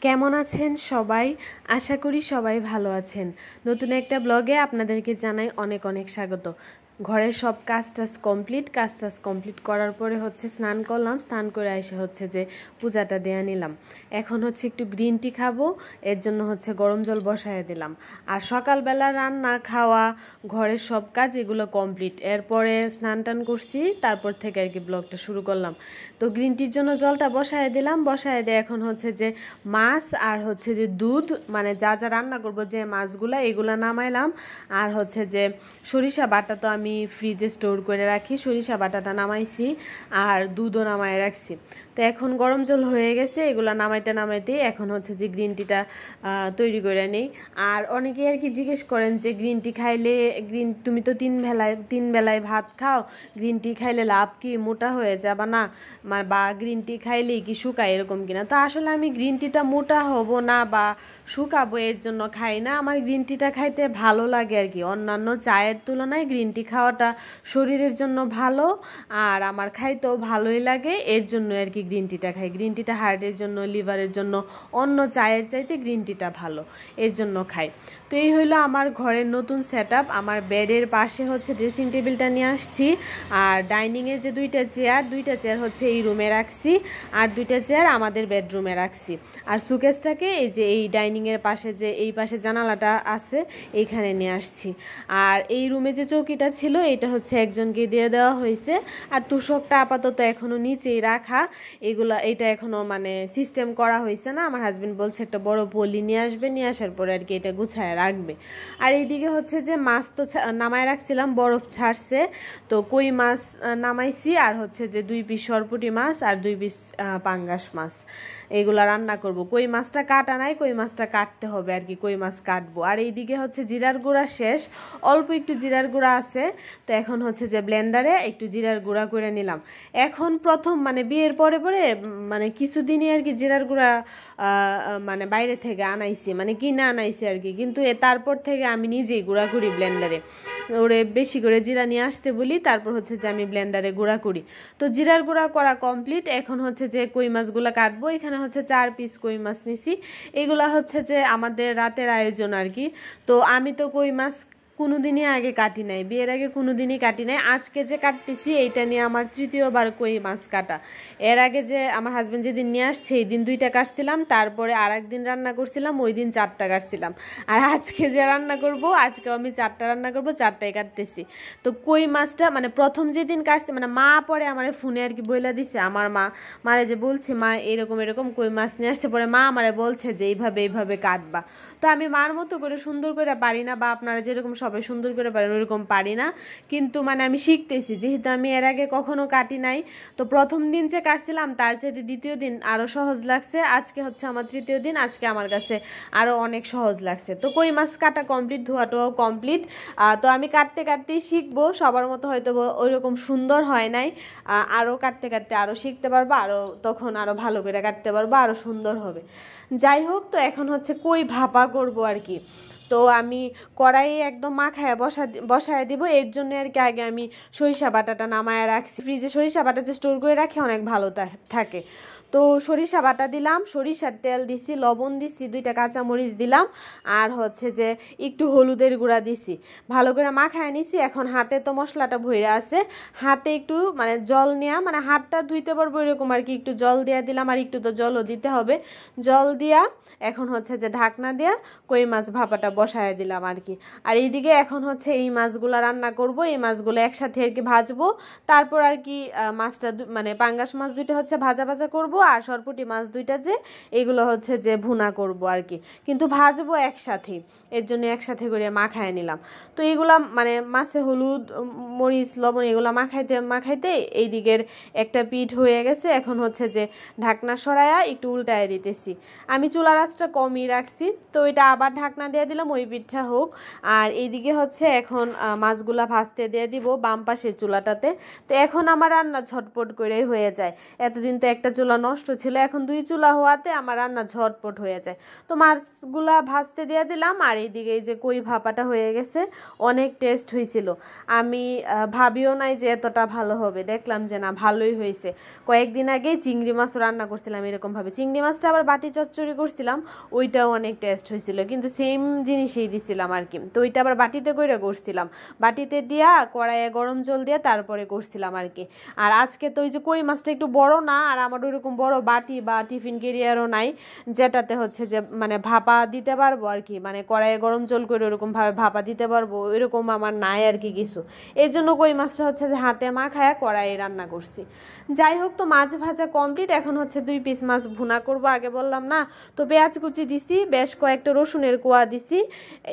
কেমন আছেন সবাই? আশা করি সবাই ভালো আছেন। নতুন একটা ব্লগে আপনাদেরকে জানাই অনেক অনেক স্বাগত। ঘরের সব কাজ কমপ্লিট করার পরে স্নান করলাম। স্নান করে এসে যে পূজাটা দেয়া নিলাম। এখন একটু গ্রিন টি খাবো, এর জন্য গরম জল বসায় দিলাম। আর সকালবেলা রান্না খাওয়া ঘরের সব কাজ এগুলো কমপ্লিট। এরপরে স্নান টান করছি, তারপর থেকে আর কি ব্লগটা শুরু করলাম। তো গ্রিন টির জন্য জলটা বসায় দিলাম। বসায় দিয়ে এখন যে মাছ আর যে দুধ, মানে যা যা রান্না করবো যে মাছগুলা এগুলা নামাইলাম। আর যে সরিষা বাটা তো আমি ফ্রিজে স্টোর করে রাখি, সরিষা বাটাটা নামাইছি আর দুধও নামায় রাখছি। তো এখন গরম জল হয়ে গেছে, এগুলা নামাইতে এখন যে গ্রিন টিটা তৈরি করে নেই। আর অনেকেই আর কি জিজ্ঞেস করেন যে গ্রিন টি খাইলে, তুমি তো তিন বেলায় ভাত খাও, গ্রিন টি খাইলে লাভ কি, মোটা হয়ে যাবা না, বা গ্রিন টি খাইলেই কি শুকায় এরকম কিনা। তো আসলে আমি গ্রিন টিটা মোটা হব না বা শুকাবো এর জন্য খাই না। আমার গ্রিন টিটা খাইতে ভালো লাগে আর কি। অন্যান্য চায়ের তুলনায় গ্রিন টি খাওয়াটা শরীরের জন্য ভালো, আর আমার খাইতেও ভালোই লাগে, এর জন্য আর কি গ্রিন টিটা খাই। গ্রিন টিটা হার্টের জন্য, লিভারের জন্য অন্য চায়ের চাইতে গ্রিন টিটা ভালো, এর জন্য খাই। তো এই হইলো আমার ঘরের নতুন সেট আপ। আমার বেডের পাশে ড্রেসিং টেবিলটা নিয়ে আসছি, আর ডাইনিংয়ের যে দুইটা চেয়ার এই রুমে রাখছি, আর দুইটা চেয়ার আমাদের বেডরুমে রাখছি। আর সুকেসটাকে এই ডাইনিংয়ের পাশে এই পাশে জানালাটা আছে এইখানে নিয়ে আসছি। আর এই রুমে যে চৌকিটা ছিল এটা একজনকে দিয়ে দেওয়া হয়েছে। আর তুষকটা আপাতত এখনো নিচেই রাখা, এটা এখনো মানে সিস্টেম করা হয়েছে না। আমার হাজবেন্ড বলছে একটা বড় পলি নিয়ে আসবে, নিয়ে আসার পরে আর কি এটা গুছায় রাখবে। আর এইদিকে যে মাছ তো নামায় রাখছিলাম, বরফ ছাড়ছে, তো কই মাছ নামাইছি। আর যে 2 পিস সরপুঁটি মাছ আর 2 পিস পাঙ্গাস মাছ, এগুলা রান্না করব। কই মাছটা কাটা নাই, কই মাছটা কাটতে হবে আর কি, কই মাছ কাটবো। আর এইদিকে জিরার গুঁড়া শেষ, অল্প একটু জিরার গুঁড়া আছে। তো এখন যে ব্লেন্ডারে একটু জিরার গুঁড়া করে নিলাম। এখন প্রথম মানে বিয়ের পরে মানে কিছুদিনই আর কি জিরার গুঁড়া মানে বাইরে থেকে আনাইছি, মানে কিনে আনাইছি আর কি। কিন্তু তারপর থেকে আমি নিজেই গুঁড়া করি ব্লেন্ডারে। ওরে বেশি করে জিরা নিয়ে আসতে বলি, তারপর যে আমি ব্লেন্ডারে গুঁড়া করি। তো জিরার গুঁড়া করা কমপ্লিট। এখন যে কই মাছগুলা কাটবো। এখানে 4 পিস কই মাছ নিছি। এগুলা যে আমাদের রাতের আয়োজন আর কি। তো আমি তো কই মাছ কোনোদিনই আগে কাটি নাই, বিয়ের আগে কোনোদিনই কাটি নাই। আজকে যে কাটতেছি এইটা নিয়ে আমার তৃতীয়বার কই মাছ কাটা। এর আগে যে আমার হাজবেন্ড যেদিন নিয়ে আসছে এই দিন 2টা কাটছিলাম, তারপরে আর একদিন রান্না করছিলাম, ওই দিন 4টা কাটছিলাম। আর আজকে যে রান্না করব, আজকেও আমি 4টা রান্না করব, 4টাই কাটতেছি। তো কই মাছটা মানে প্রথম যেদিন কাটছি, মানে মা পরে আমার ফোনে আর কি বইলা দিছে, আমার মারে যে বলছে, মা এরকম কই মাছ নিয়ে আসছে, পরে মা আমারে বলছে যে এইভাবে কাটবা। তো আমি মার মতো করে সুন্দর করে পারি না, বা আপনারা যেরকম সবাই সুন্দর করে পারেন ওরকম পারি না, কিন্তু মানে আমি শিখতেছি, যেহেতু আমি এর আগে কখনো কাটি নাই। তো প্রথম দিন যে কাটছিলাম তার চাইতে দ্বিতীয় দিন আরো সহজ লাগছে। আজকে আমার তৃতীয় দিন, আজকে আমার কাছে আরো অনেক সহজ লাগছে। তো কই মাছ কাটা কমপ্লিট, ধোয়াটাও কমপ্লিট। তো আমি কাটতেই শিখবো। সবার মতো হয়তো ওইরকম সুন্দর হয় নাই, আরো কাটতে আরো শিখতে পারবো, আরো তখন আরো ভালো করে কাটতে পারবো, আরো সুন্দর হবে। যাই হোক, তো এখন কই ভাপা করবো আর কি। তো আমি কড়াইয়ে একদম মাখায় বসায় দিব। এর জন্য আর কি আগে আমি সরিষা বাটাটা নামায় রাখছি। ফ্রিজে সরিষা বাটা যে স্টোর করে রাখি অনেক ভালো থাকে। তো সরিষা বাটা দিলাম, সরিষার তেল দিছি, লবণ দিছি, 2টা কাঁচামরিচ দিলাম, আর যে একটু হলুদের গুঁড়া দিছি। ভালো করে মাখায় নিছি। এখন হাতে তো মশলাটা ভরে আছে, হাতে একটু মানে জল নেওয়া, মানে হাতটা ধুইতে পারবো এরকম আর কি, একটু জল দিয়া দিলাম। আর একটু তো জলও দিতে হবে। জল দিয়া এখন যে ঢাকনা দিয়া কই মাছ ভাপাটা বসায় দিলাম আর কি। আর এইদিকে এখন এই মাছগুলো রান্না করব। এই মাছগুলো একসাথে আর কি ভাজবো। তারপর আর কি মাছটা মানে পাঙ্গাস মাছ 2টা ভাজা করব, আর সরপুঁটি মাছ 2টা যে এগুলো যে ভুনা করব আর কি, কিন্তু ভাজবো একসাথে। এর জন্য একসাথে করে মাখায় নিলাম। তো এগুলা মানে মাছে হলুদ, মরিচ, লবণ এগুলো মাখাইতে এই দিকের একটা পিঠ হয়ে গেছে। এখন যে ঢাকনা সরায়া একটু উল্টায় দিতেছি। আমি চুলার আঁচটা কমই রাখছি, তো এটা আবার ঢাকনা দিয়ে দিলাম, ওই পিঠটা হোক। আর এইদিকে এখন মাছগুলা ভাজতে দিয়ে দিব বাম পাশের চুলাটাতে। তো এখন আমার রান্না ঝটপট করে হয়ে যায়। এতদিন তো একটা চুলা নষ্ট ছিল, এখন 2 চুলা হওয়াতে আমার রান্না ঝটপট হয়ে যায়। তো মাছগুলা ভাজতে দিয়ে দিলাম, আর এইদিকে এই যে কই ভাপাটা হয়ে গেছে, অনেক টেস্ট হয়েছিল। আমি ভাবিও নাই যে এতটা ভালো হবে, দেখলাম যে না ভালোই হয়েছে। কয়েকদিন আগে চিংড়ি মাছ রান্না করছিলাম এরকমভাবে, চিংড়ি মাছটা আবার বাটি চচ্চড়ি করছিলাম, ওইটাও অনেক টেস্ট হয়েছিল, কিন্তু সেম জিনিসই দিছিলাম আর কি। তো ওইটা আবার বাটিতে করে করছিলাম, বাটিতে দিয়া কড়াইয়ে গরম জল দিয়ে তারপরে করছিলাম আর কি। আর আজকে তো ওই যে কই মাছটা একটু বড় না, আর আমার ওইরকম বড় বাটি বা টিফিন ক্যারিয়ারও নাই যেটাতে হচ্ছে যে মানে ভাপা দিতে পারবো আর কি, মানে কড়াইয়ে গরম জল করে ওরকমভাবে ভাপা দিতে পারবো, এরকম আমার নাই আর কি কিছু। এর জন্য কই মাছটা হচ্ছে যে হাতে মাখায়া কড়াইয়ে রান্না করছি। যাই হোক, তো মাছ ভাজা কমপ্লিট। এখন হচ্ছে 2 পিস মাছ ভুনা করব, আগে বললাম না। তো পেঁয়াজ কুচি দিছি, বেশ কয়েকটা রসুনের কোয়া দিছি,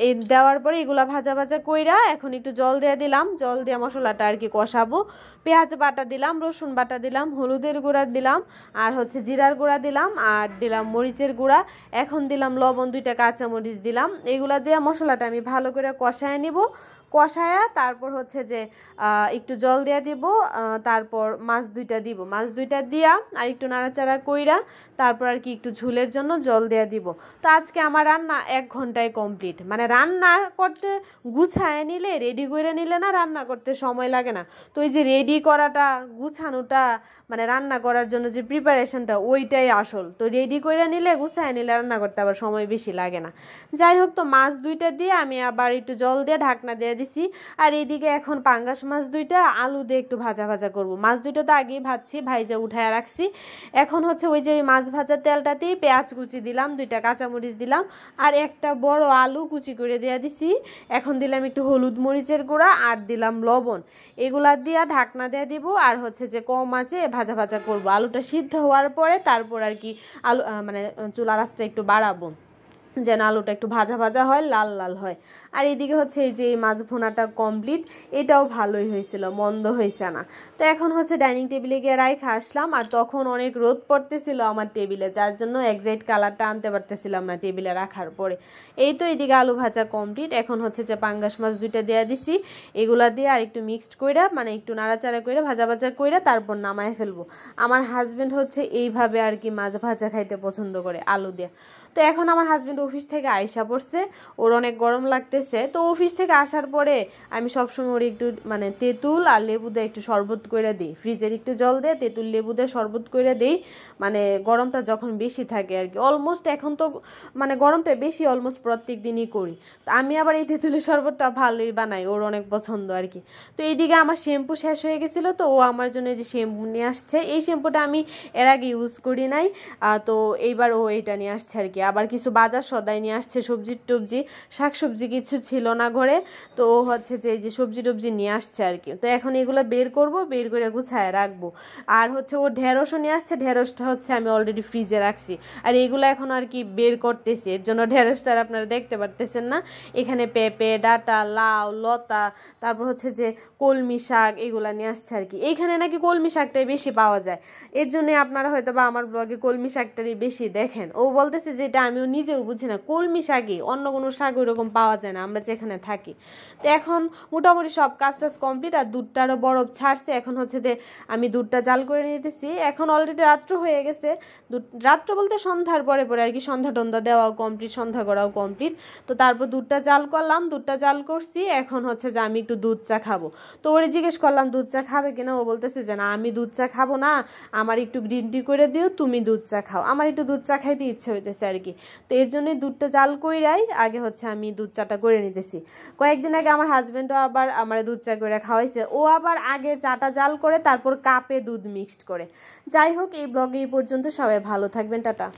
এই দেওয়ার পরে এগুলা ভাজা ভাজা কইরা এখন একটু জল দিয়ে দিলাম, জল দিয়ে মশলাটা আর কি কষাবো। পেঁয়াজ বাটা দিলাম, রসুন বাটা দিলাম, হলুদের গুঁড়া দিলাম, আর হচ্ছে জিরার গুঁড়া দিলাম, আর দিলাম মরিচের গুঁড়া, এখন দিলাম লবণ, 2টা কাঁচামরিচ দিলাম। এগুলা দিয়ে মশলাটা আমি ভালো করে কষায় নিব। কষায়া তারপর হচ্ছে যে একটু জল দিয়ে দিব, তারপর মাছ 2টা দিব, মাছ 2টা দিয়া আর একটু নাড়াচাড়া কইরা তারপর আর কি একটু ঝুলের জন্য জল দিয়ে দিব। তো আজকে আমার রান্না 1 ঘন্টায় কমপ্লিট। মানে রান্না করতে গুছায় নিলে, রেডি করে নিলে না রান্না করতে সময় লাগে না। তো ওই যে রেডি করাটা, গুছানোটা, মানে রান্না করার জন্য যে প্রিপারেশনটা, ওইটাই আসল। তো রেডি করে নিলে, গুছায় নিলে রান্না করতে আবার সময় বেশি লাগে না। যাই হোক, তো মাছ 2টা দিয়ে আমি আবার একটু জল দিয়ে ঢাকনা দিয়ে দিছি। আর এইদিকে এখন পাঙ্গাস মাছ 2টা আলু দিয়ে একটু ভাজা ভাজা করব। মাছ 2টা তো আগেই ভাজছি, ভাইজা উঠায় রাখছি। এখন হচ্ছে ওই যে মাছ ভাজার তেলটাতেই পেঁয়াজ কুচি দিলাম, 2টা কাঁচামরিচ দিলাম, আর একটা বড় আলু কুচি করে দিয়ে দিছি। এখন দিলাম একটু হলুদ মরিচের গুঁড়া, আর দিলাম লবণ। এগুলা দিয়া ঢাকনা দিয়ে দিব, আর হচ্ছে যে কম আঁচে ভাজা ভাজা করব। আলুটা সিদ্ধ হওয়ার পরে তারপর আর কি আলু মানে চুলার আঁচটা একটু বাড়াবো, যেন আলুটা একটু ভাজা ভাজা হয়, লাল লাল হয়। আর এইদিকে হচ্ছে এই যে এই মাছ ভুনাটা কমপ্লিট, এটাও ভালোই হয়েছিল, মন্দ হয়েছে না। তো এখন হচ্ছে ডাইনিং টেবিলে গিয়ে রাইখা আসলাম, আর তখন অনেক রোদ পড়তেছিল আমার টেবিলে, যার জন্য এক্সাক্ট কালারটা আনতে পারতেছিলাম না টেবিলে রাখার পরে। এই তো এইদিকে আলু ভাজা কমপ্লিট। এখন হচ্ছে যে পাঙ্গাস মাছ 2টা দিয়ে দিছি, এগুলা দিয়ে আর একটু মিক্সড কইরা, মানে একটু নাড়াচাড়া কইরা ভাজা ভাজা কইরা তারপর নামায় ফেলবো। আমার হাজবেন্ড হচ্ছে এইভাবে আর কি মাছ ভাজা খাইতে পছন্দ করে, আলু দিয়ে। তো এখন আমার হাজবেন্ড অফিস থেকে আইসা পড়ছে, ওর অনেক গরম লাগতেছে। তো অফিস থেকে আসার পরে আমি সবসময় ওর একটু মানে তেঁতুল আর লেবু দিয়ে একটু শরবত করে দিই, ফ্রিজের একটু জল দিয়ে তেঁতুল লেবু দিয়ে শরবত করে দিই, মানে গরমটা যখন বেশি থাকে আর কি। অলমোস্ট এখন তো মানে গরমটা বেশি, অলমোস্ট প্রত্যেক দিনই করি। তো আমি আবার এই তেঁতুলের শরবতটা ভালোই বানাই, ওর অনেক পছন্দ আর কি। তো এইদিকে আমার শ্যাম্পু শেষ হয়ে গেছিলো, তো ও আমার জন্য যে শ্যাম্পু নিয়ে আসছে, এই শ্যাম্পুটা আমি এর আগে ইউজ করি নাই, তো এইবার ও এইটা নিয়ে আসছে আর কি। আবার কিছু বাজার সদাই নিয়ে আসছে, সবজি টবজি, শাকসবজি কিছু ছিল না ঘরে, তো হচ্ছে যে এই যে সবজি টবজি নিয়ে আসছে আর কি। তো এখন এগুলো বের করব, বের করে গুছায় রাখবো। আর হচ্ছে ও ঢেঁড়সও নিয়ে আসছে, ঢেঁড়সটা হচ্ছে আমি অলরেডি ফ্রিজে রাখছি। আর এগুলো এখন আর কি বের করতেছি, এর জন্য ঢেঁড়সটা আপনারা দেখতে পারতেছেন না। এখানে পেঁপে, ডাঁটা, লাউ, লতা, তারপর হচ্ছে যে কলমি শাক, এগুলা নিয়ে আসছে আর কি। এইখানে নাকি কলমি শাকটাই বেশি পাওয়া যায়, এর জন্য আপনারা হয়তো বা আমার ব্লগে কলমি শাকটারই বেশি দেখেন। ও বলতেছে যে এটা আমিও নিজেও বুঝি না, কলমি শাকই, অন্য কোনো শাক ওইরকম পাওয়া যায় না আমরা যেখানে থাকি। তো এখন মোটামুটি সব কাজ টাজ কমপ্লিট, আর দুধটারও বরফ ছাড়ছে। এখন হচ্ছে যে আমি দুধটা জাল করে নিতেছি। এখন অলরেডি রাত্র হয়ে গেছে, রাত্র বলতে সন্ধ্যার পরে পরে আর কি, সন্ধ্যা টন্ধা দেওয়াও কমপ্লিট, সন্ধ্যা করাও কমপ্লিট। তো তারপর দুধটা জাল করলাম, দুধটা জাল করছি। এখন হচ্ছে যে আমি একটু দুধ চা খাবো। তো ওরে জিজ্ঞেস করলাম দুধ চা খাবে কিনা, ও বলতেছে যে না আমি দুধ চা খাবো না, আমার একটু গ্রিন টি করে দিও, তুমি দুধ চা খাও। আমার একটু দুধ চা খাইতে ইচ্ছে হইতেছে আর কি। তো এর জন্যই দুধটা জাল কইরাই আগে হচ্ছে আমি দুধ চাটা করে নিতেছি। কয়েকদিন আগে আমার হাজবেন্ডও আবার আমার দুধ চা করে খাওয়াইছে, ও আবার আগে চাটা জাল করে তারপর কাপে দুধ মিক্সড করে। যাই হোক, এই ব্লগে এই পর্যন্ত, সবাই ভালো থাকবেন, টাটা।